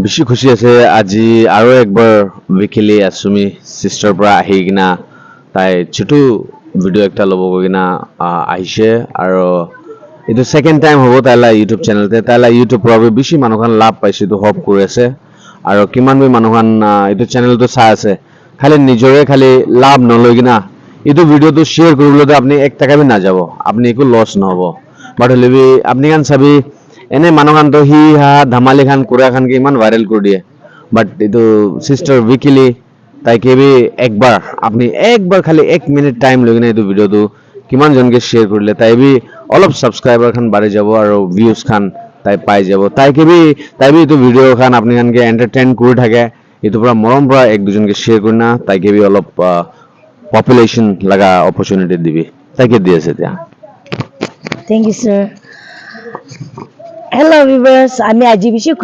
বেছি খুশি আছে আজি আৰু একবাৰ উইকেলি আছুমি চিষ্টাৰ পৰা আহি কিনা তাই ছোট ভিডিঅ' একটা ল'ব গৈ কিনা আহিছে আৰু এইটো সেকেন্ড টাইম হ'ব তাইলা ইউটিউব চেনেলতে তাইলা ইউটিউব পৰা বেছি মানুহখান লাভ পাইছে এইটো হপ কৰি আছে আৰু কিমান বি মানুহখান এইটো চেনেলটো চাই আছে খালি নিজৰে খালি লাভ নলৈ কিনা এইটো ভিডিঅ'টো শ্বেয়াৰ কৰিবলৈ আপুনি 1 টকা বি নাযাব আপুনি একো লছ নহ'ব বাট হলেবি আপুনি খান চাবি এনে মানুহখান তো হি হা ধামালি খান কুৰা খান কি ইমান ভাইৰেল কৰি দিয়ে বাট এইটো সিস্টাৰ উইকেলি তাইকে বি একবাৰ আপনি একবাৰ খালি 1 মিনিট টাইম লৈ কিনে এইটো ভিডিঅ'টো কিমান জনকে শ্বেয়াৰ কৰিলে তাই বি অলপ সাবস্ক্ৰাইবাৰ খান বাঢ়ি যাব আৰু ভিউজ খান তাই পাই যাব তাই বি এইটো ভিডিঅ' খান আপনি খানকে এন্টারটেইন কৰি থাকে এইটো পৰা মৰম পৰা এক দুজনকে শ্বেয়াৰ কৰি না তাইকে বি অলপ পপুলেশন লাগা অপরচুনিটি দিবি তাইকে দি আছে এতিয়া Thank you, sir. Hello, viewers. আমি আজি বেশি খুশি